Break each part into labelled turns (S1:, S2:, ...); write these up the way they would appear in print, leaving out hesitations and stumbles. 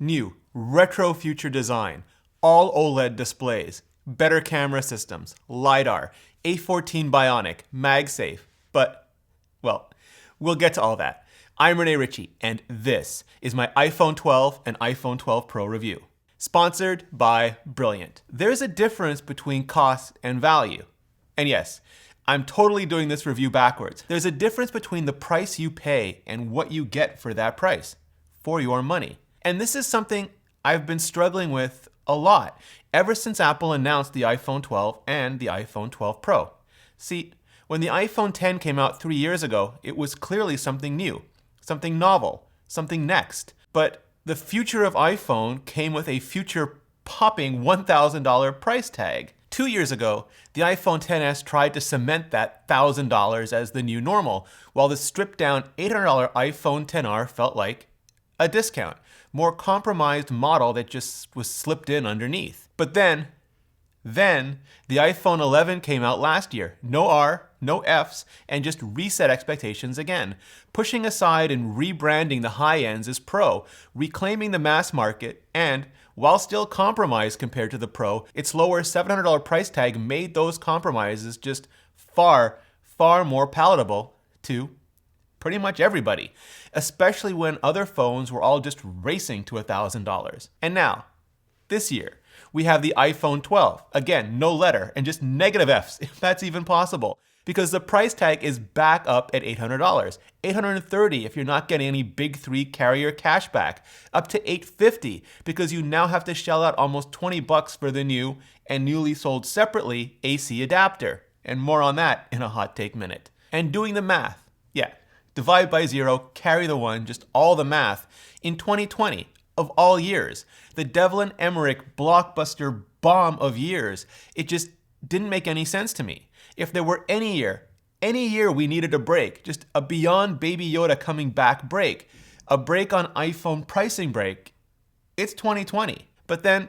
S1: New, retro future design, all OLED displays, better camera systems, LiDAR, A14 Bionic, MagSafe. But, well, we'll get to all that. I'm Rene Ritchie, and this is my iPhone 12 and iPhone 12 Pro review. Sponsored by Brilliant. There's a difference between cost and value. And yes, I'm totally doing this review backwards. There's a difference between the price you pay and what you get for that price, for your money. And this is something I've been struggling with a lot ever since Apple announced the iPhone 12 and the iPhone 12 Pro. See, when the iPhone 10 came out 3 years ago, it was clearly something new, something novel, something next. But the future of iPhone came with a future-popping $1,000 price tag. 2 years ago, the iPhone XS tried to cement that $1,000 as the new normal, while the stripped-down $800 iPhone XR felt like a discount, more compromised model that just was slipped in underneath. But then the iPhone 11 came out last year. No R, no Fs, and just reset expectations again, pushing aside and rebranding the high ends as Pro, reclaiming the mass market, and while still compromised compared to the Pro, its lower $700 price tag made those compromises just far, far more palatable to pretty much everybody, especially when other phones were all just racing to $1,000. And now, this year, we have the iPhone 12. Again, no letter, and just negative Fs, if that's even possible, because the price tag is back up at $800. $830 if you're not getting any big three carrier cashback, up to $850 because you now have to shell out almost $20 for the new and newly sold separately AC adapter. And more on that in a hot take minute. And doing the math, yeah, divide by 0, carry the 1, just all the math. In 2020, of all years, the Devlin Emmerich blockbuster bomb of years, it just didn't make any sense to me. If there were any year we needed a break, just a beyond Baby Yoda coming back break, a break on iPhone pricing break, it's 2020. But then,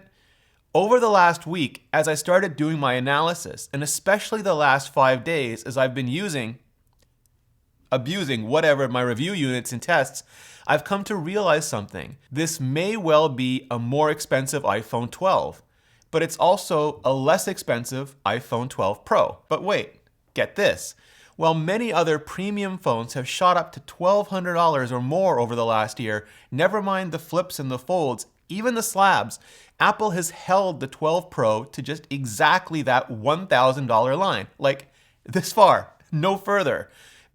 S1: over the last week, as I started doing my analysis, and especially the last 5 days as I've been abusing whatever my review units and tests, I've come to realize something. This may well be a more expensive iPhone 12, but it's also a less expensive iPhone 12 Pro. But wait, get this. While many other premium phones have shot up to $1,200 or more over the last year, never mind the flips and the folds, even the slabs, Apple has held the 12 Pro to just exactly that $1,000 line. Like, this far, no further.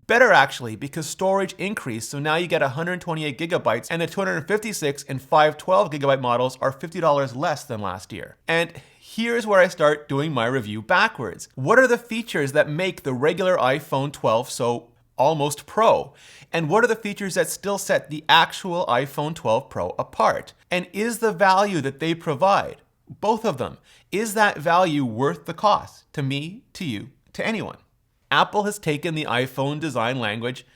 S1: Better actually, because storage increased, so now you get 128 gigabytes, and the 256 and 512 gigabyte models are $50 less than last year. And here's where I start doing my review backwards. What are the features that make the regular iPhone 12 so almost Pro? And what are the features that still set the actual iPhone 12 Pro apart? And is the value that they provide, both of them, is that value worth the cost to me, to you, to anyone? Apple has taken the iPhone design language,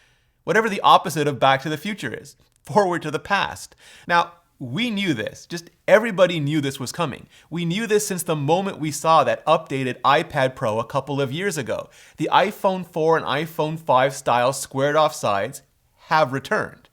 S1: whatever the opposite of Back to the Future is, forward to the past. Now, we knew this. Just everybody knew this was coming. We knew this since the moment we saw that updated iPad Pro a couple of years ago. The iPhone 4 and iPhone 5 style squared off sides have returned.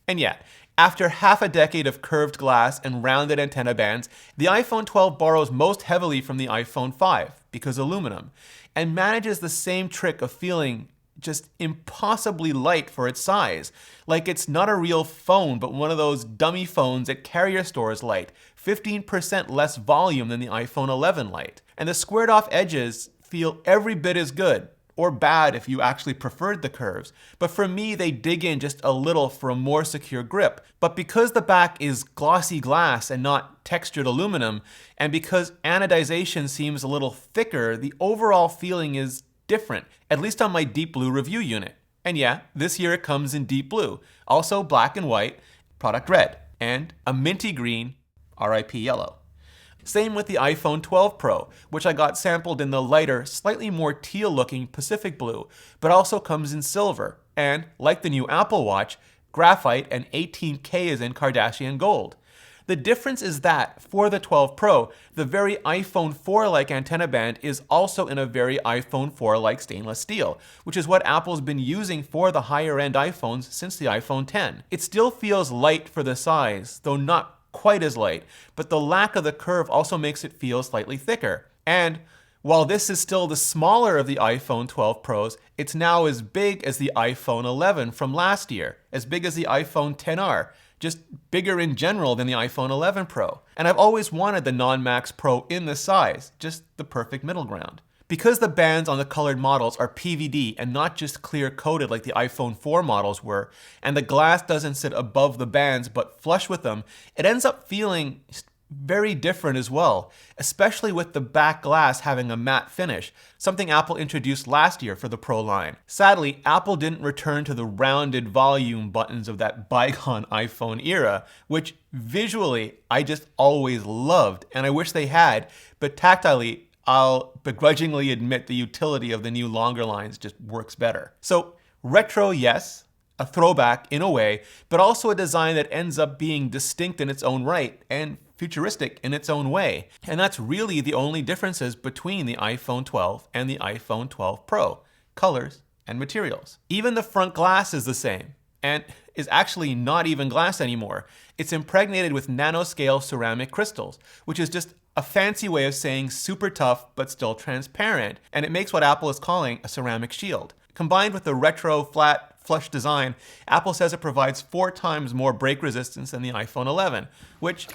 S1: And yeah, after half a decade of curved glass and rounded antenna bands, the iPhone 12 borrows most heavily from the iPhone 5 because aluminum, and manages the same trick of feeling just impossibly light for its size. Like it's not a real phone, but one of those dummy phones at carrier stores light, 15% less volume than the iPhone 11 Lite. And the squared off edges feel every bit as good, or bad if you actually preferred the curves. But for me, they dig in just a little for a more secure grip. But because the back is glossy glass and not textured aluminum, and because anodization seems a little thicker, the overall feeling is different, at least on my Deep Blue review unit. And yeah, this year it comes in deep blue, also black and white, product red, and a minty green, RIP yellow. Same with the iPhone 12 Pro, which I got sampled in the lighter, slightly more teal-looking Pacific blue, but also comes in silver, and, like the new Apple Watch, graphite and 18K is in Kardashian gold. The difference is that, for the 12 Pro, the very iPhone 4-like antenna band is also in a very iPhone 4-like stainless steel, which is what Apple's been using for the higher-end iPhones since the iPhone X. It still feels light for the size, though not quite as light, but the lack of the curve also makes it feel slightly thicker. And while this is still the smaller of the iPhone 12 Pros, it's now as big as the iPhone 11 from last year, as big as the iPhone XR, just bigger in general than the iPhone 11 Pro. And I've always wanted the non-Max Pro in this size, just the perfect middle ground. Because the bands on the colored models are PVD and not just clear-coated like the iPhone 4 models were, and the glass doesn't sit above the bands but flush with them, it ends up feeling very different as well, especially with the back glass having a matte finish, something Apple introduced last year for the Pro line. Sadly, Apple didn't return to the rounded volume buttons of that bygone iPhone era, which visually I just always loved, and I wish they had, but tactilely, I'll begrudgingly admit the utility of the new longer lines just works better. So, retro, yes, a throwback in a way, but also a design that ends up being distinct in its own right and futuristic in its own way. And that's really the only differences between the iPhone 12 and the iPhone 12 Pro: colors and materials. Even the front glass is the same, and is actually not even glass anymore. It's impregnated with nanoscale ceramic crystals, which is just a fancy way of saying super tough but still transparent, and it makes what Apple is calling a ceramic shield. Combined with the retro, flat, flush design, Apple says it provides 4 times more break resistance than the iPhone 11, which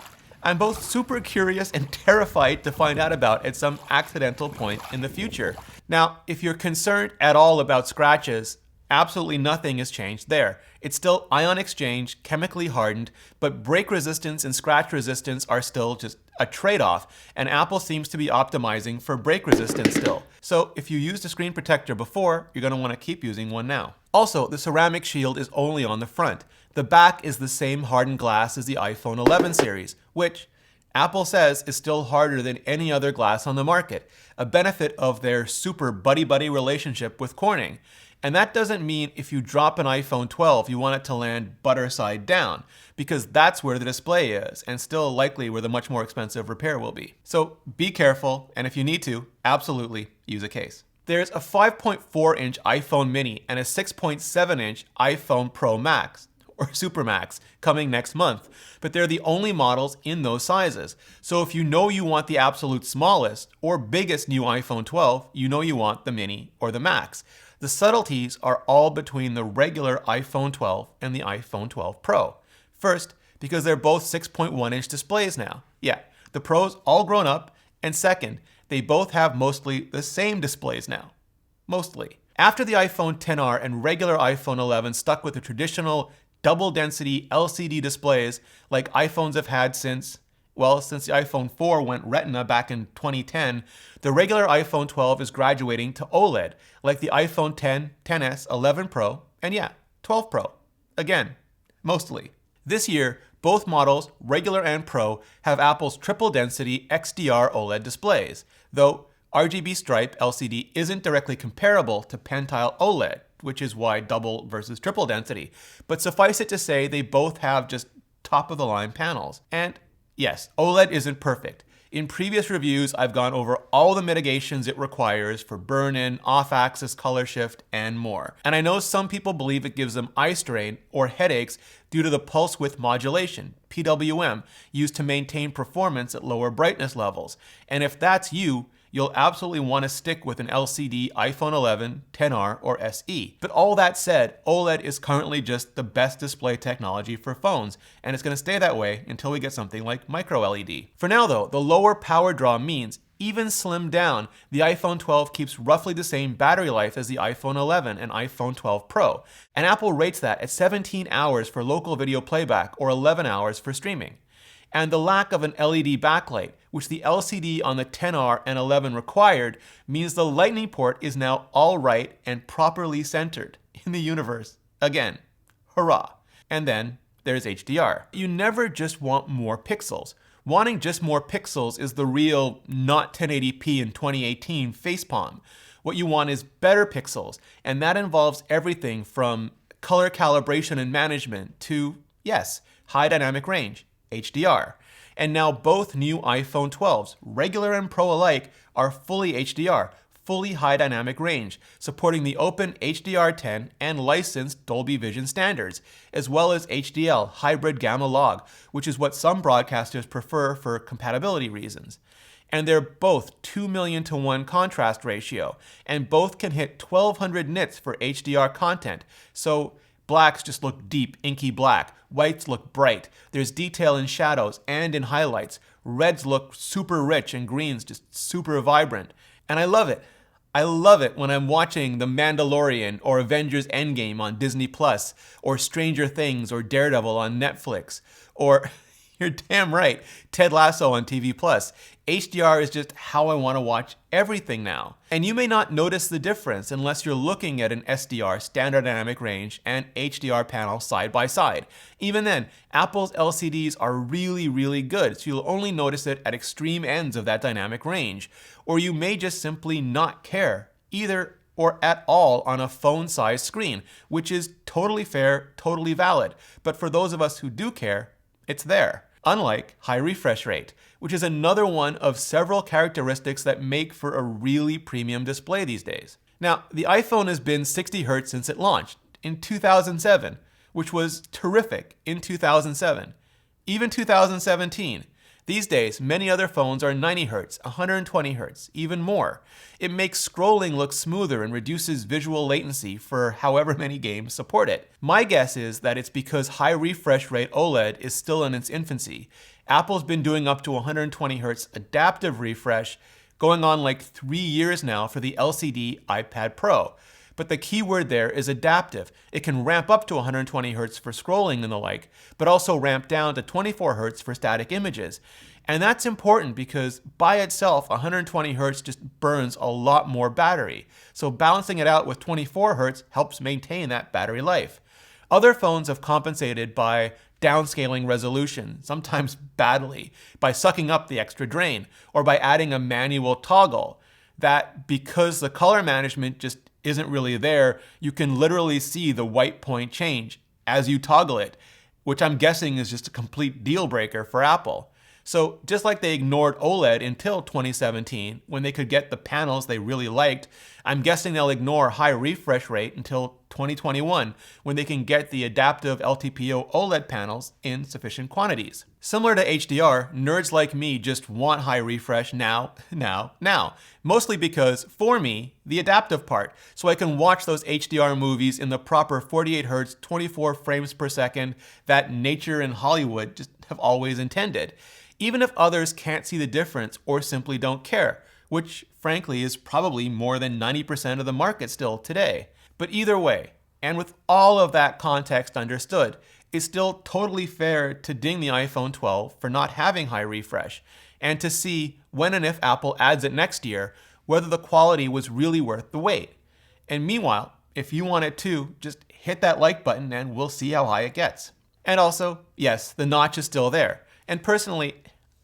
S1: I'm both super curious and terrified to find out about at some accidental point in the future. Now, if you're concerned at all about scratches, absolutely nothing has changed there. It's still ion exchange, chemically hardened, but break resistance and scratch resistance are still just a trade-off, and Apple seems to be optimizing for break resistance still. So if you used a screen protector before, you're going to want to keep using one now. Also, the ceramic shield is only on the front. The back is the same hardened glass as the iPhone 11 series, which Apple says is still harder than any other glass on the market, a benefit of their super buddy-buddy relationship with Corning. And that doesn't mean if you drop an iPhone 12, you want it to land butter side down, because that's where the display is, and still likely where the much more expensive repair will be. So be careful, and if you need to, absolutely use a case. There's a 5.4-inch iPhone mini and a 6.7-inch iPhone Pro Max, or Super Max, coming next month, but they're the only models in those sizes. So if you know you want the absolute smallest or biggest new iPhone 12, you know you want the mini or the Max. The subtleties are all between the regular iPhone 12 and the iPhone 12 Pro. First, because they're both 6.1-inch displays now. Yeah, the Pro's all grown up, and second, they both have mostly the same displays now. Mostly. After the iPhone XR and regular iPhone 11 stuck with the traditional double-density LCD displays like iPhones have had since the iPhone 4 went Retina back in 2010, the regular iPhone 12 is graduating to OLED, like the iPhone 10, XS, 11 Pro, and 12 Pro. Again, mostly. This year, both models, regular and Pro, have Apple's triple-density XDR OLED displays, though RGB stripe LCD isn't directly comparable to Pentile OLED, which is why double versus triple density. But suffice it to say, they both have just top-of-the-line panels. And yes, OLED isn't perfect. In previous reviews, I've gone over all the mitigations it requires for burn-in, off-axis color shift, and more. And I know some people believe it gives them eye strain or headaches due to the pulse width modulation, PWM, used to maintain performance at lower brightness levels. And if that's you, you'll absolutely want to stick with an LCD iPhone 11, XR, or SE. But all that said, OLED is currently just the best display technology for phones, and it's going to stay that way until we get something like micro LED. For now though, the lower power draw means even slimmed down, the iPhone 12 keeps roughly the same battery life as the iPhone 11 and iPhone 12 Pro, and Apple rates that at 17 hours for local video playback or 11 hours for streaming. And the lack of an LED backlight, which the LCD on the XR and 11 required, means the Lightning port is now all right and properly centered in the universe. Again, hurrah. And then there's HDR. You never just want more pixels. Wanting just more pixels is the real not 1080p in 2018 facepalm. What you want is better pixels, and that involves everything from color calibration and management to, yes, high dynamic range, HDR. And now both new iPhone 12s, regular and Pro alike, are fully HDR, fully high dynamic range, supporting the open HDR10 and licensed Dolby Vision standards, as well as HDL, hybrid gamma log, which is what some broadcasters prefer for compatibility reasons. And they're both 2 million to 1 contrast ratio, and both can hit 1200 nits for HDR content, so blacks just look deep, inky black, whites look bright, there's detail in shadows and in highlights, reds look super rich, and greens just super vibrant. And I love it. I love it when I'm watching The Mandalorian or Avengers Endgame on Disney Plus, or Stranger Things or Daredevil on Netflix, or you're damn right, Ted Lasso on TV Plus. HDR is just how I want to watch everything now. And you may not notice the difference unless you're looking at an SDR, standard dynamic range, and HDR panel side by side. Even then, Apple's LCDs are really, really good, so you'll only notice it at extreme ends of that dynamic range. Or you may just simply not care, either or at all on a phone-sized screen, which is totally fair, totally valid. But for those of us who do care, it's there. Unlike high refresh rate, which is another one of several characteristics that make for a really premium display these days. Now, the iPhone has been 60 Hz since it launched in 2007, which was terrific in 2007. Even 2017. These days, many other phones are 90 Hz, 120 Hz, even more. It makes scrolling look smoother and reduces visual latency for however many games support it. My guess is that it's because high refresh rate OLED is still in its infancy. Apple's been doing up to 120 Hz adaptive refresh, going on like 3 years now for the LCD iPad Pro. But the key word there is adaptive. It can ramp up to 120 Hz for scrolling and the like, but also ramp down to 24 Hz for static images. And that's important because by itself, 120 Hz just burns a lot more battery. So balancing it out with 24 Hz helps maintain that battery life. Other phones have compensated by downscaling resolution, sometimes badly, by sucking up the extra drain, or by adding a manual toggle. That because the color management just isn't really there, you can literally see the white point change as you toggle it, which I'm guessing is just a complete deal breaker for Apple. So just like they ignored OLED until 2017, when they could get the panels they really liked, I'm guessing they'll ignore high refresh rate until 2021, when they can get the adaptive LTPO OLED panels in sufficient quantities. Similar to HDR, nerds like me just want high refresh now. Mostly because, for me, the adaptive part, so I can watch those HDR movies in the proper 48 Hz, 24 frames per second that nature and Hollywood just have always intended. Even if others can't see the difference or simply don't care, which frankly is probably more than 90% of the market still today. But either way, and with all of that context understood, it's still totally fair to ding the iPhone 12 for not having high refresh, and to see when and if Apple adds it next year, whether the quality was really worth the wait. And meanwhile, if you want it too, just hit that like button and we'll see how high it gets. And also, yes, the notch is still there. And personally,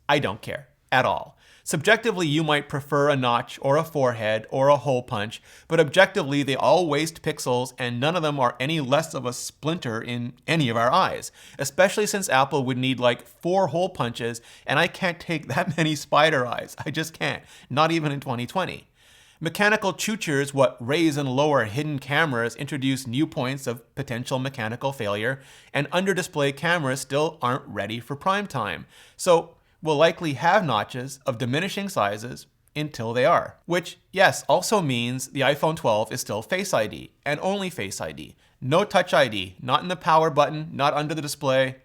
S1: I don't care at all. Subjectively, you might prefer a notch or a forehead or a hole punch, but objectively, they all waste pixels and none of them are any less of a splinter in any of our eyes, especially since Apple would need like 4 hole punches, and I can't take that many spider eyes. I just can't, not even in 2020. Mechanical chutures, what raise and lower hidden cameras, introduce new points of potential mechanical failure, and under-display cameras still aren't ready for prime time. So we'll likely have notches of diminishing sizes until they are. Which, yes, also means the iPhone 12 is still Face ID, and only Face ID. No Touch ID, not in the power button, not under the display,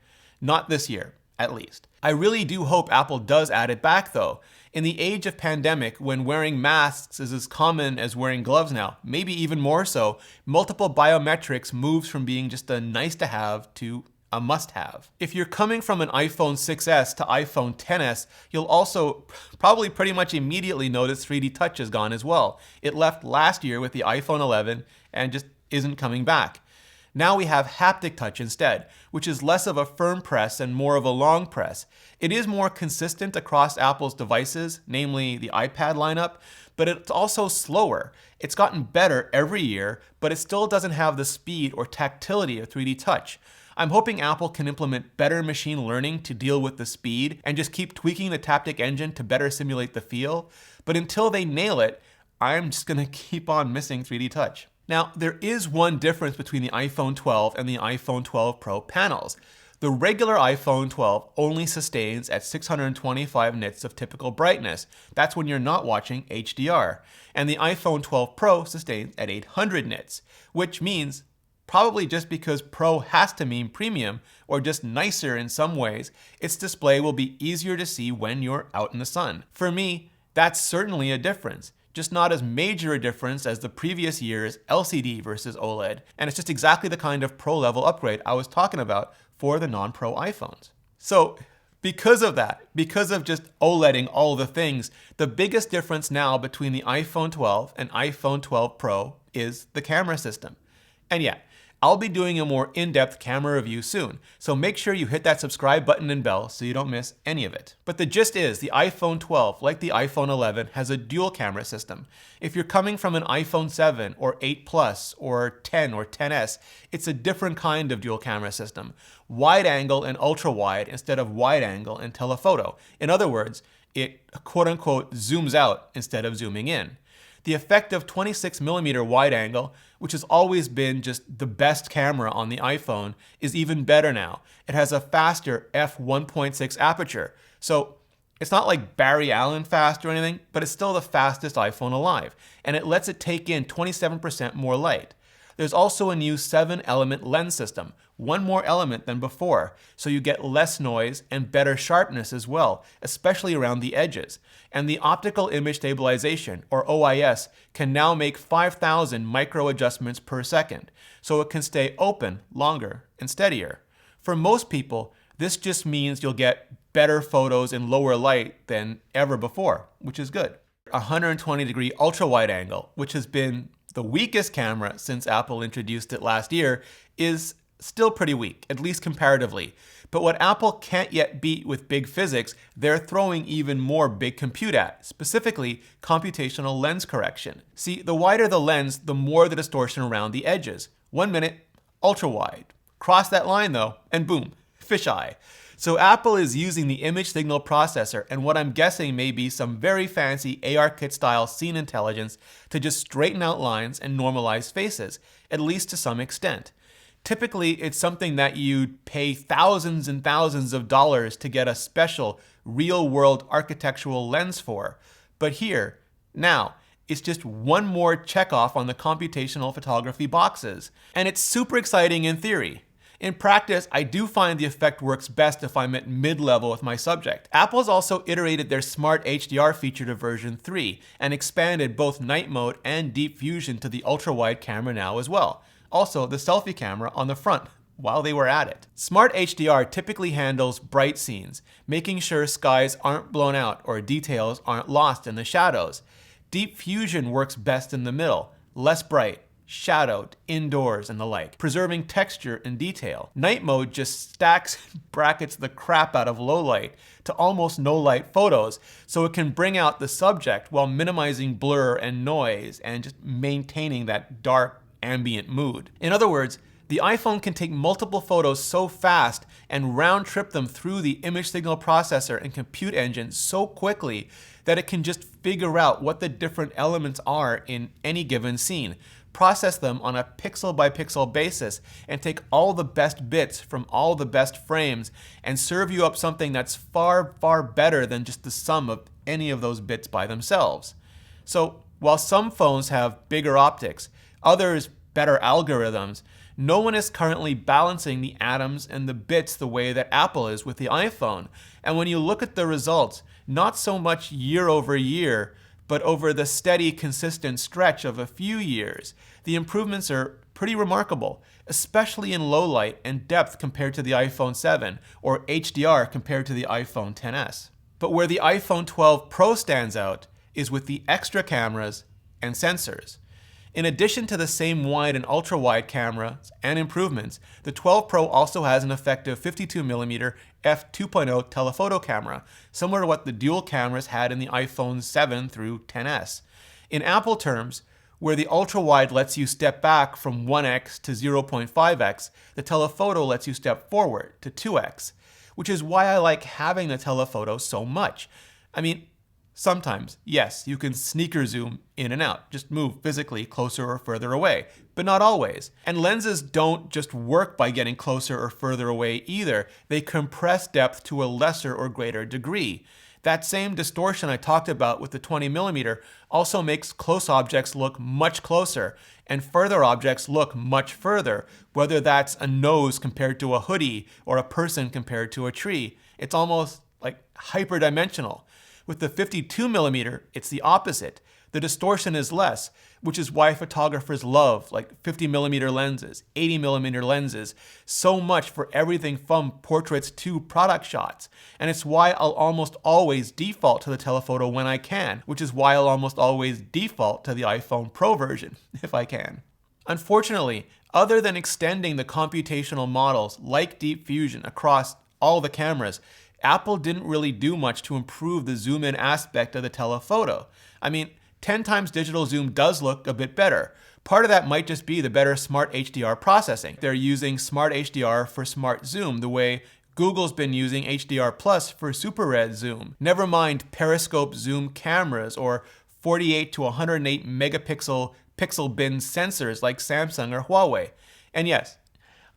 S1: not this year, at least. I really do hope Apple does add it back though. In the age of pandemic, when wearing masks is as common as wearing gloves now, maybe even more so, multiple biometrics moves from being just a nice to have to a must-have. If you're coming from an iPhone 6s to iPhone XS, you'll also probably pretty much immediately notice 3D Touch is gone as well. It left last year with the iPhone 11 and just isn't coming back. Now we have haptic touch instead, which is less of a firm press and more of a long press. It is more consistent across Apple's devices, namely the iPad lineup, but it's also slower. It's gotten better every year, but it still doesn't have the speed or tactility of 3D Touch. I'm hoping Apple can implement better machine learning to deal with the speed and just keep tweaking the Taptic engine to better simulate the feel. But until they nail it, I'm just going to keep on missing 3D Touch. Now, there is one difference between the iPhone 12 and the iPhone 12 Pro panels. The regular iPhone 12 only sustains at 625 nits of typical brightness. That's when you're not watching HDR. And the iPhone 12 Pro sustains at 800 nits, which means, probably just because Pro has to mean premium or just nicer in some ways, its display will be easier to see when you're out in the sun. For me, that's certainly a difference. Just not as major a difference as the previous year's LCD versus OLED, and it's just exactly the kind of Pro level upgrade I was talking about for the non-Pro iPhones. So because of that, because of just OLEDing all the things, the biggest difference now between the iPhone 12 and iPhone 12 Pro is the camera system. And yeah, I'll be doing a more in-depth camera review soon, so make sure you hit that subscribe button and bell so you don't miss any of it. But the gist is, the iPhone 12, like the iPhone 11, has a dual camera system. If you're coming from an iPhone 7 or 8 Plus or 10 or 10s, it's a different kind of dual camera system. Wide angle and ultra wide instead of wide angle and telephoto. In other words, it quote-unquote zooms out instead of zooming in. The effective 26mm wide angle, which has always been just the best camera on the iPhone, is even better now. It has a faster f1.6 aperture. So it's not like Barry Allen fast or anything, but it's still the fastest iPhone alive. And it lets it take in 27% more light. There's also a new 7-element lens system, one more element than before, so you get less noise and better sharpness as well, especially around the edges. And the optical image stabilization, or OIS, can now make 5,000 micro adjustments per second, so it can stay open longer and steadier. For most people, this just means you'll get better photos in lower light than ever before, which is good. 120-degree ultra-wide angle, which has been the weakest camera since Apple introduced it last year, is still pretty weak, at least comparatively. But what Apple can't yet beat with big physics, they're throwing even more big compute at, specifically computational lens correction. See, the wider the lens, the more the distortion around the edges. 1 minute, ultra wide. Cross that line though, and boom, fisheye. So Apple is using the image signal processor and what I'm guessing may be some very fancy ARKit style scene intelligence to just straighten out lines and normalize faces, at least to some extent. Typically, it's something that you'd pay thousands and thousands of dollars to get a special real-world architectural lens for. But here, now, it's just one more checkoff on the computational photography boxes. And it's super exciting in theory. In practice, I do find the effect works best if I'm at mid-level with my subject. Apple's also iterated their Smart HDR feature to version 3 and expanded both night mode and deep fusion to the ultra-wide camera now as well. Also, the selfie camera on the front while they were at it. Smart HDR typically handles bright scenes, making sure skies aren't blown out or details aren't lost in the shadows. Deep fusion works best in the middle, less bright, shadowed, indoors, and the like, preserving texture and detail. Night mode just stacks brackets the crap out of low light to almost no light photos, so it can bring out the subject while minimizing blur and noise and just maintaining that dark ambient mood. In other words, the iPhone can take multiple photos so fast and round trip them through the image signal processor and compute engine so quickly that it can just figure out what the different elements are in any given scene, process them on a pixel by pixel basis, and take all the best bits from all the best frames and serve you up something that's far, far better than just the sum of any of those bits by themselves. So while some phones have bigger optics, others better algorithms, no one is currently balancing the atoms and the bits the way that Apple is with the iPhone. And when you look at the results, not so much year over year, but over the steady, consistent stretch of a few years, the improvements are pretty remarkable, especially in low light and depth compared to the iPhone 7, or HDR compared to the iPhone XS. But where the iPhone 12 Pro stands out is with the extra cameras and sensors. In addition to the same wide and ultra-wide cameras and improvements, the 12 Pro also has an effective 52mm f2.0 telephoto camera, similar to what the dual cameras had in the iPhone 7 through XS. In Apple terms, where the ultra-wide lets you step back from 1x to 0.5x, the telephoto lets you step forward to 2x, which is why I like having the telephoto so much. I mean, Sometimes, yes, you can sneaker zoom in and out, just move physically closer or further away, but not always. And lenses don't just work by getting closer or further away either. They compress depth to a lesser or greater degree. That same distortion I talked about with the 20mm also makes close objects look much closer and further objects look much further, whether that's a nose compared to a hoodie or a person compared to a tree. It's almost like hyperdimensional. With the 52mm, it's the opposite. The distortion is less, which is why photographers love like 50mm lenses, 80mm lenses, so much for everything from portraits to product shots. And it's why I'll almost always default to the telephoto when I can, which is why I'll almost always default to the iPhone Pro version, if I can. Unfortunately, other than extending the computational models like Deep Fusion across all the cameras, Apple didn't really do much to improve the zoom-in aspect of the telephoto. I mean, 10 times digital zoom does look a bit better. Part of that might just be the better Smart HDR processing. They're using Smart HDR for Smart Zoom the way Google's been using HDR Plus for Super Red Zoom. Never mind periscope zoom cameras or 48 to 108 megapixel pixel bin sensors like Samsung or Huawei. And yes,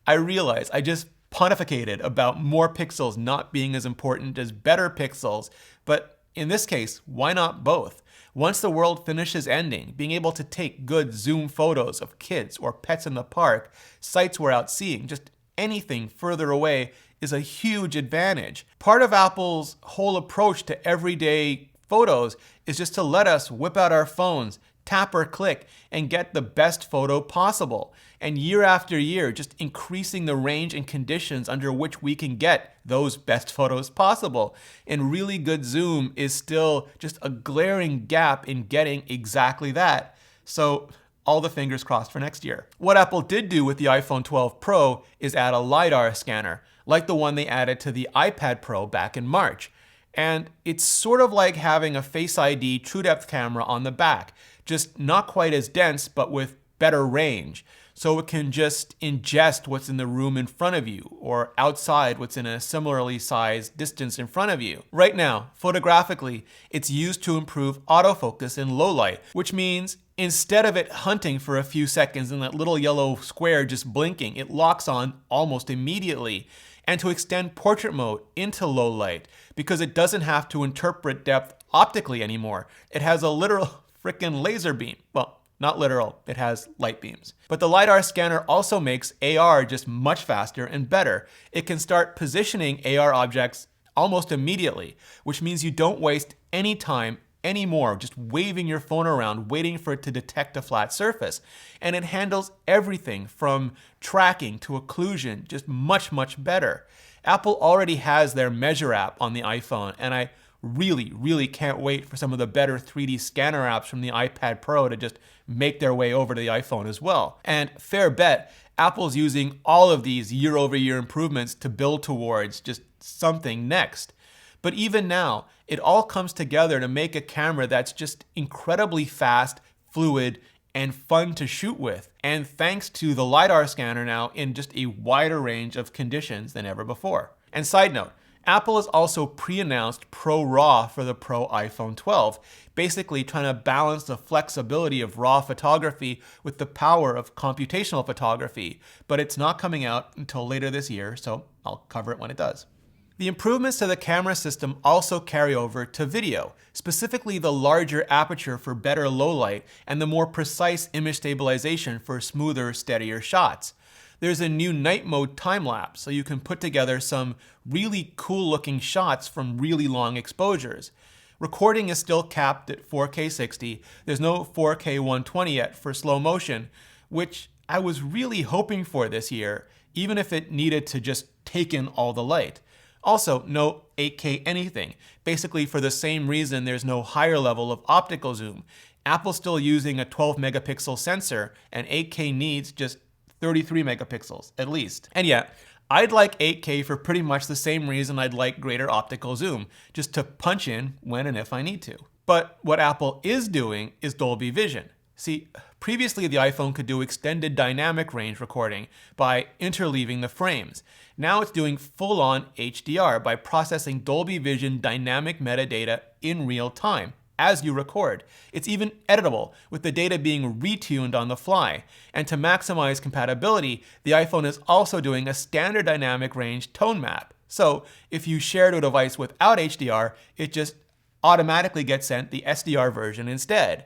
S1: I realize I just pontificated about more pixels not being as important as better pixels, but in this case, why not both? Once the world finishes ending, being able to take good zoom photos of kids or pets in the park, sights we're out seeing, just anything further away is a huge advantage. Part of Apple's whole approach to everyday photos is just to let us whip out our phones, tap or click, and get the best photo possible. And year after year, just increasing the range and conditions under which we can get those best photos possible. And really good zoom is still just a glaring gap in getting exactly that. So all the fingers crossed for next year. What Apple did do with the iPhone 12 Pro is add a LiDAR scanner, like the one they added to the iPad Pro back in March. And it's sort of like having a Face ID true depth camera on the back, just not quite as dense, but with better range. So it can just ingest what's in the room in front of you or outside what's in a similarly sized distance in front of you. Right now, photographically, it's used to improve autofocus in low light, which means instead of it hunting for a few seconds and that little yellow square just blinking, it locks on almost immediately. And to extend portrait mode into low light because it doesn't have to interpret depth optically anymore. It has a literal frickin' laser beam. Well, not literal, it has light beams. But the LiDAR scanner also makes AR just much faster and better. It can start positioning AR objects almost immediately, which means you don't waste any time anymore just waving your phone around waiting for it to detect a flat surface. And it handles everything from tracking to occlusion just much, much better. Apple already has their Measure app on the iPhone, and I really can't wait for some of the better 3D scanner apps from the iPad Pro to just make their way over to the iPhone as well. And fair bet, Apple's using all of these year-over-year improvements to build towards just something next. But even now, it all comes together to make a camera that's just incredibly fast, fluid, and fun to shoot with. And thanks to the LiDAR scanner now in just a wider range of conditions than ever before. And side note, Apple has also pre-announced Pro RAW for the Pro iPhone 12, basically trying to balance the flexibility of RAW photography with the power of computational photography, but it's not coming out until later this year, so I'll cover it when it does. The improvements to the camera system also carry over to video, specifically the larger aperture for better low light and the more precise image stabilization for smoother, steadier shots. There's a new night mode time-lapse, so you can put together some really cool-looking shots from really long exposures. Recording is still capped at 4K 60. There's no 4K 120 yet for slow motion, which I was really hoping for this year, even if it needed to just take in all the light. Also, no 8K anything. Basically, for the same reason there's no higher level of optical zoom. Apple's still using a 12 megapixel sensor, and 8K needs just 33 megapixels, at least. And yet, I'd like 8K for pretty much the same reason I'd like greater optical zoom, just to punch in when and if I need to. But what Apple is doing is Dolby Vision. See, Previously, the iPhone could do extended dynamic range recording by interleaving the frames. Now it's doing full-on HDR by processing Dolby Vision dynamic metadata in real time as you record. It's even editable, with the data being retuned on the fly. And to maximize compatibility, the iPhone is also doing a standard dynamic range tone map. So if you share a device without HDR, it just automatically gets sent the SDR version instead.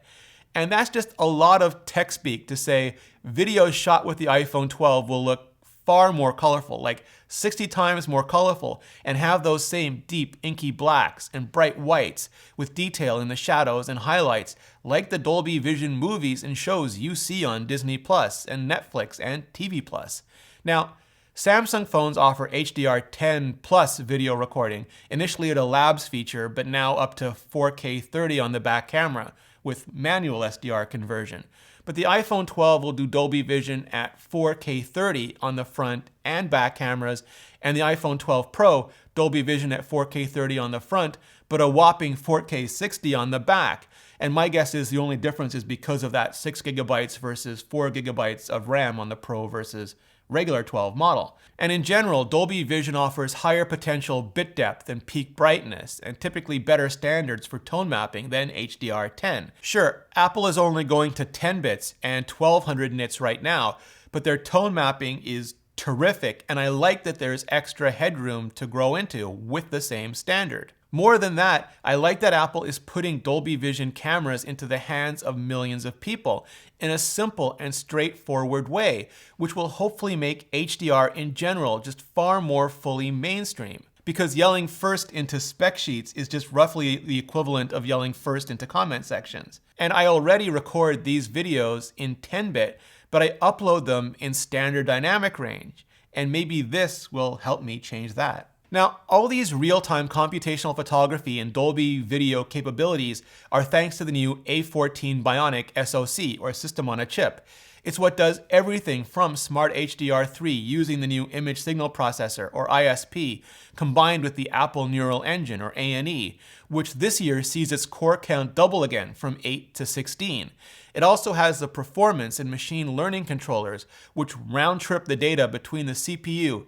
S1: And that's just a lot of tech speak to say videos shot with the iPhone 12 will look far more colorful, like 60 times more colorful, and have those same deep inky blacks and bright whites with detail in the shadows and highlights, like the Dolby Vision movies and shows you see on Disney Plus and Netflix and TV Plus. Now, Samsung phones offer HDR10 Plus video recording, initially at a Labs feature, but now up to 4K 30 on the back camera with manual SDR conversion. But the iPhone 12 will do Dolby Vision at 4K 30 on the front and back cameras, and the iPhone 12 Pro, Dolby Vision at 4K 30 on the front, but a whopping 4K 60 on the back. And my guess is the only difference is because of that 6 gigabytes versus 4 gigabytes of RAM on the Pro versus regular 12 model. And in general, Dolby Vision offers higher potential bit depth and peak brightness, and typically better standards for tone mapping than HDR10. Sure, Apple is only going to 10 bits and 1200 nits right now, but their tone mapping is terrific, and I like that there's extra headroom to grow into with the same standard. More than that, I like that Apple is putting Dolby Vision cameras into the hands of millions of people in a simple and straightforward way, which will hopefully make HDR in general just far more fully mainstream. Because yelling first into spec sheets is just roughly the equivalent of yelling first into comment sections. And I already record these videos in 10-bit, but I upload them in standard dynamic range, and maybe this will help me change that. Now, all these real-time computational photography and Dolby video capabilities are thanks to the new A14 Bionic SoC, or System on a Chip. It's what does everything from Smart HDR3 using the new Image Signal Processor, or ISP, combined with the Apple Neural Engine, or ANE, which this year sees its core count double again from 8 to 16. It also has the performance and machine learning controllers, which round-trip the data between the CPU,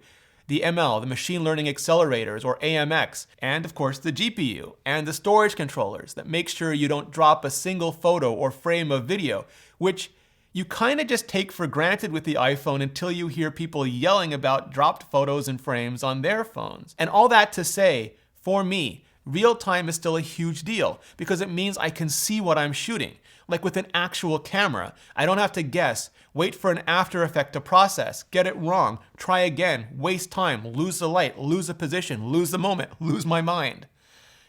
S1: the ML, the Machine Learning Accelerators, or AMX, and of course the GPU, and the storage controllers that make sure you don't drop a single photo or frame of video, which you kind of just take for granted with the iPhone until you hear people yelling about dropped photos and frames on their phones. And all that to say, for me, real time is still a huge deal because it means I can see what I'm shooting. Like with an actual camera, I don't have to guess, wait for an After Effect to process, get it wrong, try again, waste time, lose the light, lose the position, lose the moment, lose my mind.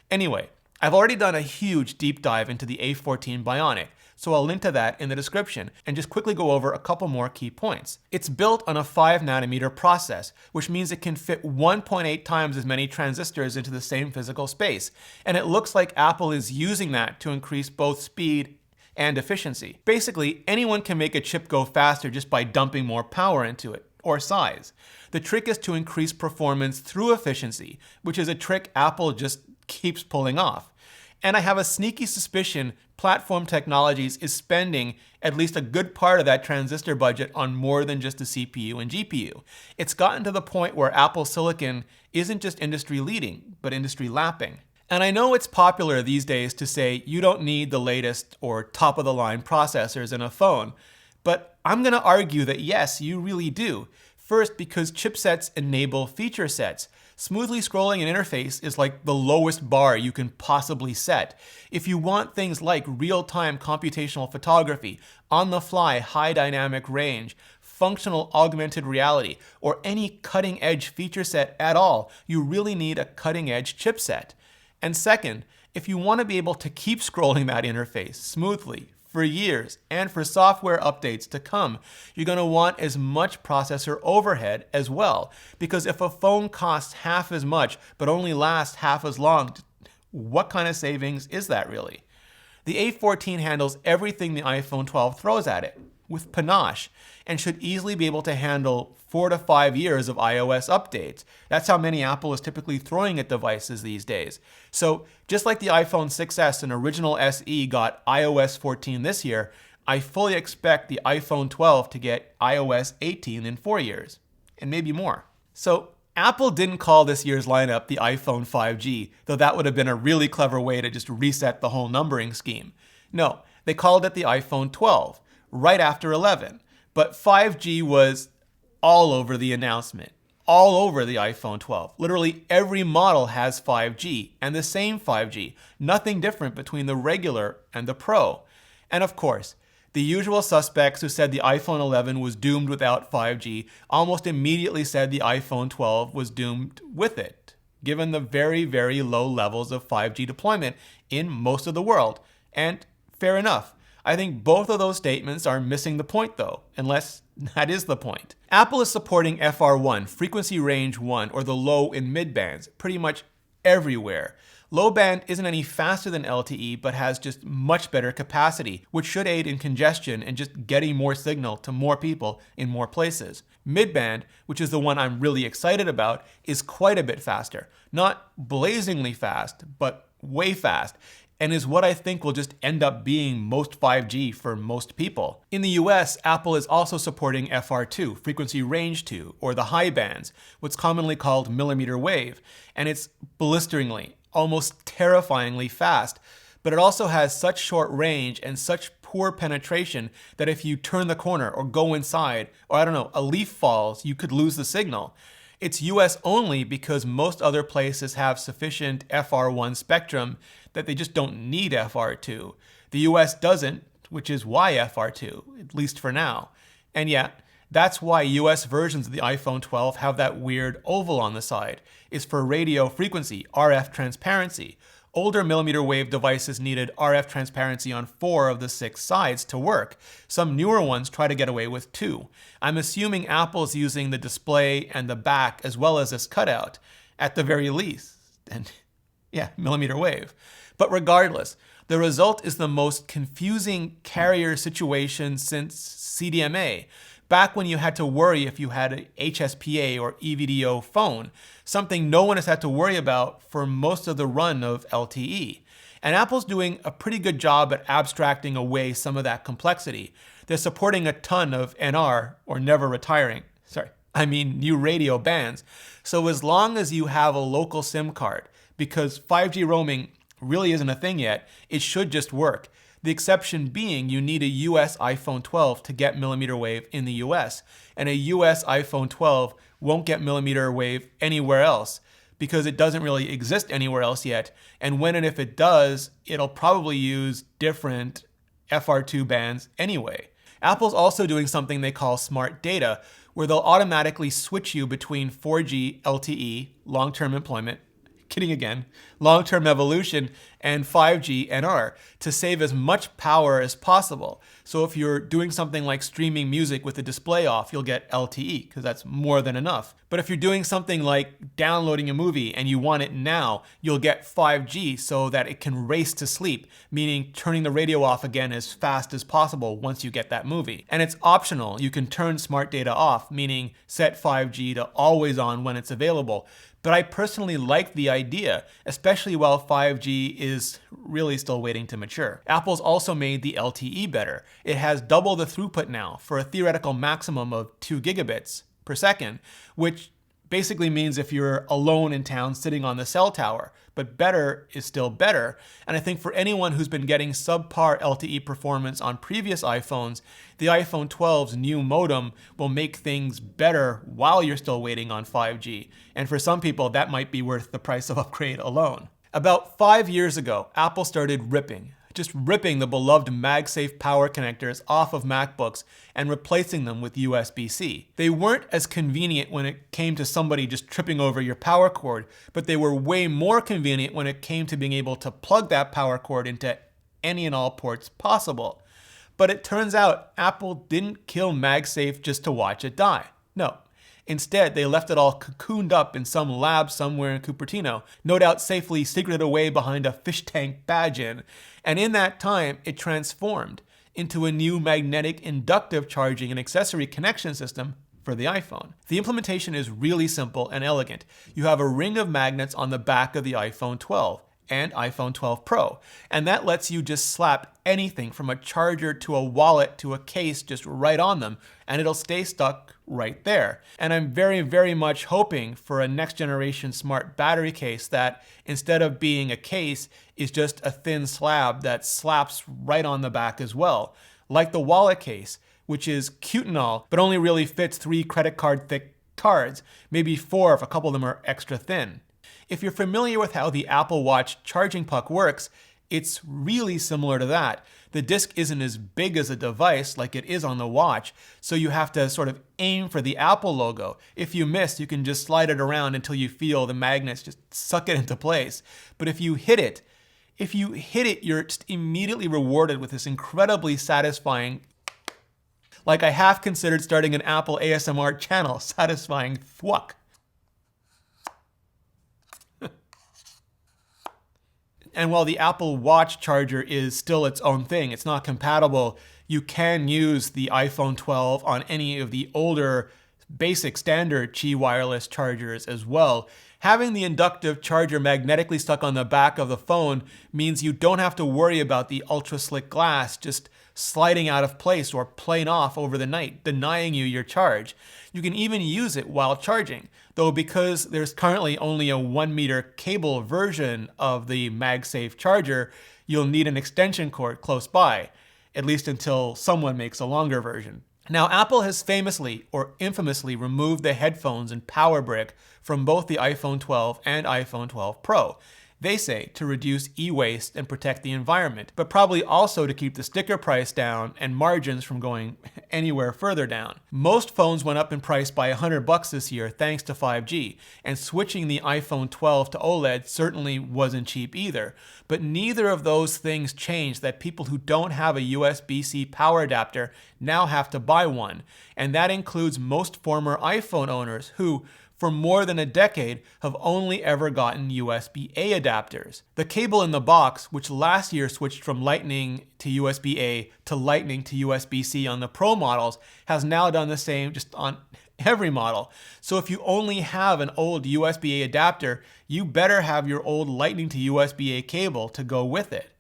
S1: Anyway, I've already done a huge deep dive into the A14 Bionic, so I'll link to that in the description and just quickly go over a couple more key points. It's built on a 5nm process, which means it can fit 1.8 times as many transistors into the same physical space, and it looks like Apple is using that to increase both speed and efficiency. Basically, anyone can make a chip go faster just by dumping more power into it, or size. The trick is to increase performance through efficiency, which is a trick Apple just keeps pulling off. And I have a sneaky suspicion Platform Technologies is spending at least a good part of that transistor budget on more than just the CPU and GPU. It's gotten to the point where Apple Silicon isn't just industry leading, but industry lapping. And I know it's popular these days to say you don't need the latest or top-of-the-line processors in a phone, but I'm going to argue that yes, you really do. First, because chipsets enable feature sets. Smoothly scrolling an interface is like the lowest bar you can possibly set. If you want things like real-time computational photography, on-the-fly high dynamic range, functional augmented reality, or any cutting-edge feature set at all, you really need a cutting-edge chipset. And second, if you want to be able to keep scrolling that interface smoothly for years and for software updates to come, you're going to want as much processor overhead as well. Because if a phone costs half as much but only lasts half as long, what kind of savings is that really? The A14 handles everything the iPhone 12 throws at it with panache and should easily be able to handle 4 to 5 years of iOS updates. That's how many Apple is typically throwing at devices these days. So just like the iPhone 6s and original SE got iOS 14 this year, I fully expect the iPhone 12 to get iOS 18 in 4 years, and maybe more. So Apple didn't call this year's lineup the iPhone 5G, though that would have been a really clever way to just reset the whole numbering scheme. No, they called it the iPhone 12, right after 11. But 5G was all over the announcement, all over the iPhone 12. Literally every model has 5G, and the same 5G. Nothing different between the regular and the Pro. And of course, the usual suspects who said the iPhone 11 was doomed without 5G almost immediately said the iPhone 12 was doomed with it, given the very, very low levels of 5G deployment in most of the world. And fair enough. I think both of those statements are missing the point though, unless that is the point. Apple is supporting FR1, frequency range 1, or the low and mid bands, pretty much everywhere. Low band isn't any faster than LTE, but has just much better capacity, which should aid in congestion and just getting more signal to more people in more places. Mid-band, which is the one I'm really excited about, is quite a bit faster. Not blazingly fast, but way fast, and is what I think will just end up being most 5G for most people. In the US, Apple is also supporting FR2, frequency range 2, or the high bands, what's commonly called millimeter wave, and it's blisteringly, almost terrifyingly fast, but it also has such short range and such poor penetration that if you turn the corner or go inside, or I don't know, a leaf falls, you could lose the signal. It's US only because most other places have sufficient FR1 spectrum that they just don't need FR2. The US doesn't, which is why FR2, at least for now. And yet, that's why US versions of the iPhone 12 have that weird oval on the side. It's for radio frequency, RF transparency. Older millimeter wave devices needed RF transparency on 4 of the 6 sides to work. Some newer ones try to get away with 2. I'm assuming Apple's using the display and the back as well as this cutout, at the very least. And yeah, millimeter wave. But regardless, the result is the most confusing carrier situation since CDMA. Back when you had to worry if you had an HSPA or EVDO phone, something no one has had to worry about for most of the run of LTE. And Apple's doing a pretty good job at abstracting away some of that complexity. They're supporting a ton of NR, or never retiring, new radio bands. So as long as you have a local SIM card, because 5G roaming really isn't a thing yet, it should just work. The exception being you need a US iPhone 12 to get millimeter wave in the US, and a US iPhone 12 won't get millimeter wave anywhere else because it doesn't really exist anywhere else yet, and when and if it does, it'll probably use different FR2 bands anyway. Apple's also doing something they call smart data, where they'll automatically switch you between 4G LTE, long-term employment, kidding again, long-term evolution, and 5G NR to save as much power as possible. So if you're doing something like streaming music with the display off, you'll get LTE, because that's more than enough. But if you're doing something like downloading a movie and you want it now, you'll get 5G so that it can race to sleep, meaning turning the radio off again as fast as possible once you get that movie. And it's optional. You can turn smart data off, meaning set 5G to always on when it's available. But I personally like the idea, especially while 5G is really still waiting to mature. Apple's also made the LTE better. It has double the throughput now for a theoretical maximum of 2 gigabits per second, which basically means if you're alone in town sitting on the cell tower, but better is still better. And I think for anyone who's been getting subpar LTE performance on previous iPhones, the iPhone 12's new modem will make things better while you're still waiting on 5G. And for some people, that might be worth the price of upgrade alone. About 5 years ago, Apple started ripping the beloved MagSafe power connectors off of MacBooks and replacing them with USB-C. They weren't as convenient when it came to somebody just tripping over your power cord, but they were way more convenient when it came to being able to plug that power cord into any and all ports possible. But it turns out Apple didn't kill MagSafe just to watch it die. No. Instead, they left it all cocooned up in some lab somewhere in Cupertino, no doubt safely secreted away behind a fish tank badge in. And in that time, it transformed into a new magnetic inductive charging and accessory connection system for the iPhone. The implementation is really simple and elegant. You have a ring of magnets on the back of the iPhone 12, and iPhone 12 Pro. And that lets you just slap anything from a charger to a wallet to a case just right on them, and it'll stay stuck right there. And I'm very, very much hoping for a next generation smart battery case that, instead of being a case, is just a thin slab that slaps right on the back as well. Like the wallet case, which is cute and all, but only really fits 3 credit card thick cards, maybe 4 if a couple of them are extra thin. If you're familiar with how the Apple Watch charging puck works, it's really similar to that. The disc isn't as big as a device like it is on the watch, so you have to sort of aim for the Apple logo. If you miss, you can just slide it around until you feel the magnets just suck it into place. But if you hit it, you're just immediately rewarded with this incredibly satisfying, like I half considered starting an Apple ASMR channel, satisfying thwack. And while the Apple Watch charger is still its own thing, it's not compatible, you can use the iPhone 12 on any of the older basic standard Qi wireless chargers as well. Having the inductive charger magnetically stuck on the back of the phone means you don't have to worry about the ultra slick glass just sliding out of place or playing off over the night, denying you your charge. You can even use it while charging, though because there's currently only a 1 meter cable version of the MagSafe charger, you'll need an extension cord close by, at least until someone makes a longer version. Now, Apple has famously or infamously removed the headphones and power brick from both the iPhone 12 and iPhone 12 Pro. They say to reduce e-waste and protect the environment, but probably also to keep the sticker price down and margins from going anywhere further down. Most phones went up in price by $100 this year thanks to 5G, and switching the iPhone 12 to OLED certainly wasn't cheap either. But neither of those things changed that people who don't have a USB-C power adapter now have to buy one, and that includes most former iPhone owners who, for more than a decade, have only ever gotten USB-A adapters. The cable in the box, which last year switched from Lightning to USB-A to Lightning to USB-C on the Pro models, has now done the same just on every model. So if you only have an old USB-A adapter, you better have your old Lightning to USB-A cable to go with it.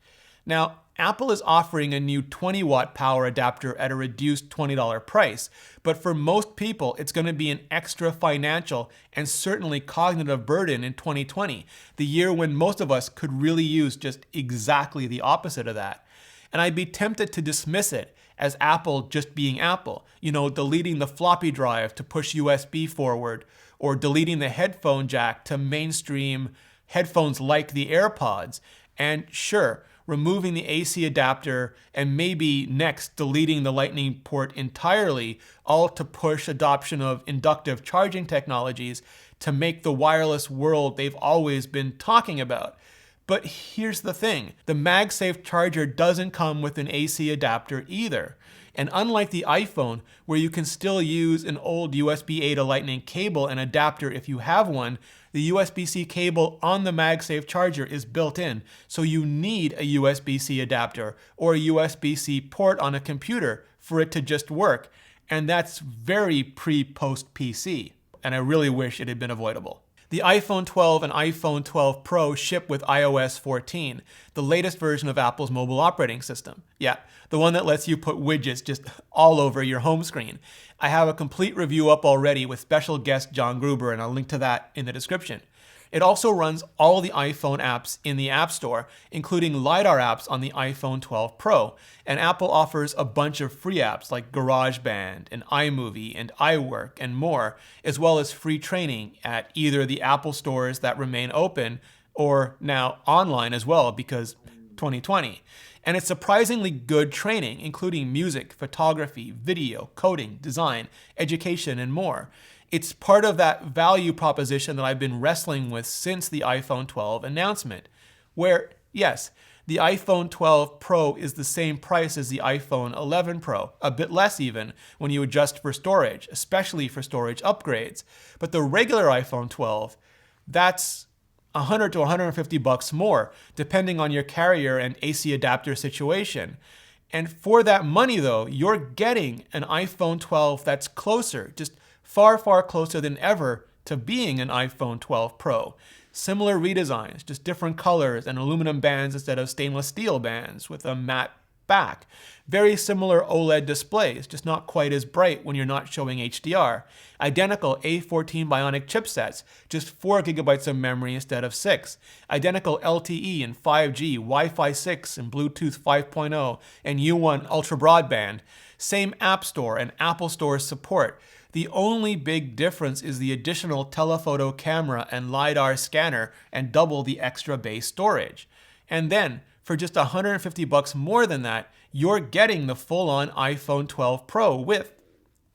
S1: Now, Apple is offering a new 20-watt power adapter at a reduced $20 price, but for most people, it's going to be an extra financial and certainly cognitive burden in 2020, the year when most of us could really use just exactly the opposite of that. And I'd be tempted to dismiss it as Apple just being Apple, deleting the floppy drive to push USB forward, or deleting the headphone jack to mainstream headphones like the AirPods, and sure, removing the AC adapter, and maybe next deleting the Lightning port entirely, all to push adoption of inductive charging technologies to make the wireless world they've always been talking about. But here's the thing, the MagSafe charger doesn't come with an AC adapter either. And unlike the iPhone, where you can still use an old USB-A to Lightning cable and adapter if you have one, the USB-C cable on the MagSafe charger is built in, so you need a USB-C adapter or a USB-C port on a computer for it to just work. And that's very pre-post PC, and I really wish it had been avoidable. The iPhone 12 and iPhone 12 Pro ship with iOS 14, the latest version of Apple's mobile operating system. Yeah, the one that lets you put widgets just all over your home screen. I have a complete review up already with special guest John Gruber, and I'll link to that in the description. It also runs all the iPhone apps in the App Store, including LiDAR apps on the iPhone 12 Pro, and Apple offers a bunch of free apps like GarageBand and iMovie and iWork and more, as well as free training at either the Apple stores that remain open or now online as well because 2020. And it's surprisingly good training, including music, photography, video, coding, design, education, and more. It's part of that value proposition that I've been wrestling with since the iPhone 12 announcement, where, yes, the iPhone 12 Pro is the same price as the iPhone 11 Pro, a bit less even when you adjust for storage, especially for storage upgrades. But the regular iPhone 12, that's $100 to $150 more, depending on your carrier and AC adapter situation. And for that money, though, you're getting an iPhone 12 that's closer, just far, far closer than ever to being an iPhone 12 Pro. Similar redesigns, just different colors and aluminum bands instead of stainless steel bands with a matte back. Very similar OLED displays, just not quite as bright when you're not showing HDR. Identical A14 Bionic chipsets, just 4 GB of memory instead of 6. Identical LTE and 5G, Wi-Fi 6 and Bluetooth 5.0 and U1 ultra broadband. Same App Store and Apple Store support. The only big difference is the additional telephoto camera and LiDAR scanner and double the extra base storage. And then, for just $150 more than that, you're getting the full-on iPhone 12 Pro with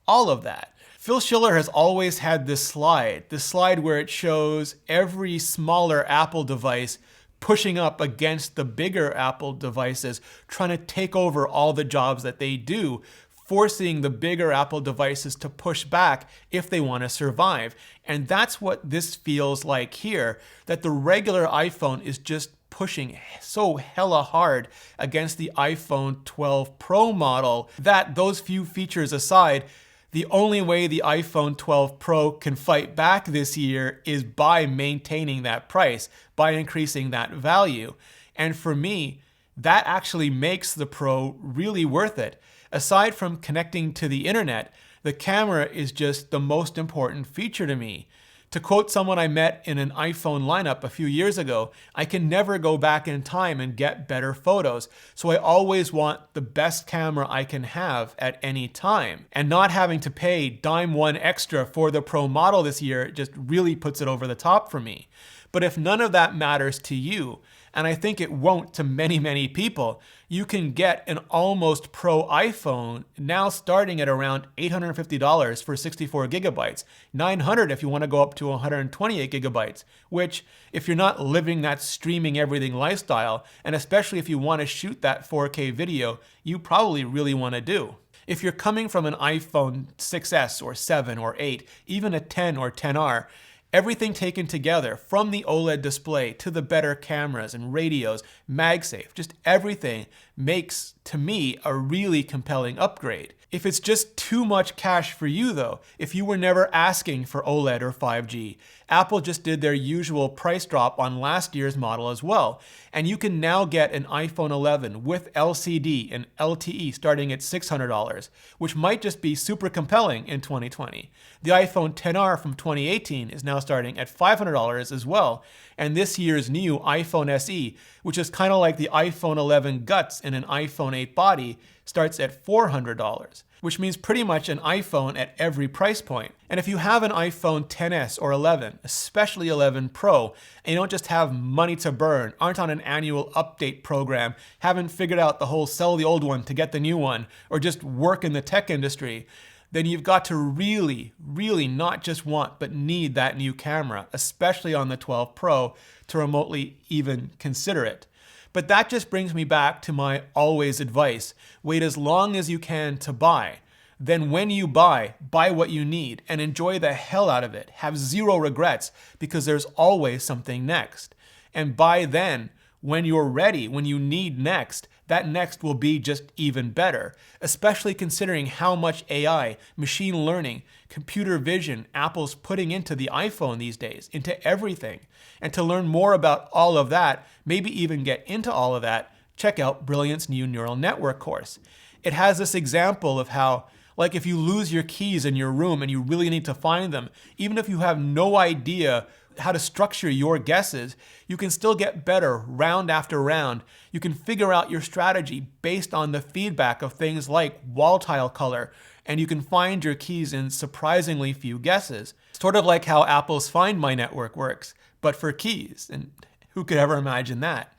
S1: all of that. Phil Schiller has always had this slide where it shows every smaller Apple device pushing up against the bigger Apple devices, trying to take over all the jobs that they do, forcing the bigger Apple devices to push back if they want to survive. And that's what this feels like here, that the regular iPhone is just pushing so hella hard against the iPhone 12 Pro model that, those few features aside, the only way the iPhone 12 Pro can fight back this year is by maintaining that price, by increasing that value. And for me, that actually makes the Pro really worth it. Aside from connecting to the internet, the camera is just the most important feature to me. To quote someone I met in an iPhone lineup a few years ago, I can never go back in time and get better photos, so I always want the best camera I can have at any time. And not having to pay dime one extra for the Pro model this year just really puts it over the top for me. But if none of that matters to you, and I think it won't to many, many people, you can get an almost Pro iPhone now starting at around $850 for 64 gigabytes, $900 if you want to go up to 128 gigabytes, which, if you're not living that streaming everything lifestyle, and especially if you want to shoot that 4K video, you probably really want to do. If you're coming from an iPhone 6S or 7 or 8, even a 10 or 10R, everything taken together, from the OLED display to the better cameras and radios, MagSafe, just everything makes, to me, a really compelling upgrade. If it's just too much cash for you though, if you were never asking for OLED or 5G, Apple just did their usual price drop on last year's model as well, and you can now get an iPhone 11 with LCD and LTE starting at $600, which might just be super compelling in 2020. The iPhone XR from 2018 is now starting at $500 as well, and this year's new iPhone SE, which is kind of like the iPhone 11 guts in an iPhone 8 body, starts at $400, which means pretty much an iPhone at every price point. And if you have an iPhone XS or 11, especially 11 Pro, and you don't just have money to burn, aren't on an annual update program, haven't figured out the whole sell the old one to get the new one, or just work in the tech industry, then you've got to really, really not just want, but need that new camera, especially on the 12 Pro, to remotely even consider it. But that just brings me back to my always advice. Wait as long as you can to buy. Then when you buy what you need and enjoy the hell out of it. Have zero regrets, because there's always something next. And by then, when you're ready, when you need next, that next will be just even better, especially considering how much AI, machine learning, computer vision Apple's putting into the iPhone these days, into everything. And to learn more about all of that, maybe even get into all of that, check out Brilliant's new neural network course. It has this example of how, like, if you lose your keys in your room and you really need to find them, even if you have no idea how to structure your guesses, you can still get better round after round. You can figure out your strategy based on the feedback of things like wall tile color, and you can find your keys in surprisingly few guesses. Sort of like how Apple's Find My network works, but for keys, and who could ever imagine that?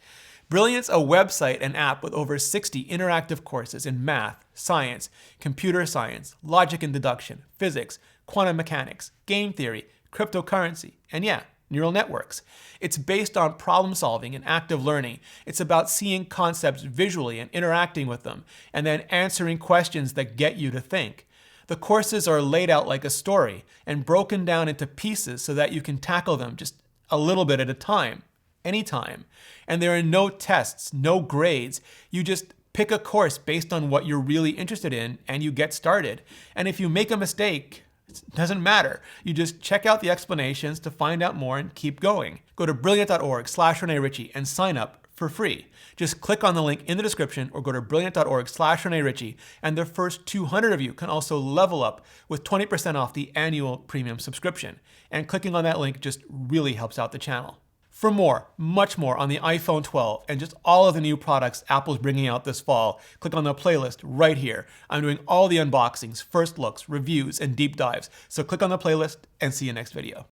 S1: Brilliant's a website and app with over 60 interactive courses in math, science, computer science, logic and deduction, physics, quantum mechanics, game theory, cryptocurrency, and yeah, neural networks. It's based on problem solving and active learning. It's about seeing concepts visually and interacting with them, and then answering questions that get you to think. The courses are laid out like a story and broken down into pieces so that you can tackle them just a little bit at a time, anytime. And there are no tests, no grades. You just pick a course based on what you're really interested in and you get started. And if you make a mistake, It doesn't matter. You just check out the explanations to find out more and keep going. Go to brilliant.org/Rene Ritchie and sign up for free. Just click on the link in the description or go to brilliant.org/Rene Ritchie, and the first 200 of you can also level up with 20% off the annual premium subscription. And clicking on that link just really helps out the channel. For more, much more on the iPhone 12 and just all of the new products Apple's bringing out this fall, click on the playlist right here. I'm doing all the unboxings, first looks, reviews, and deep dives. So click on the playlist and see you next video.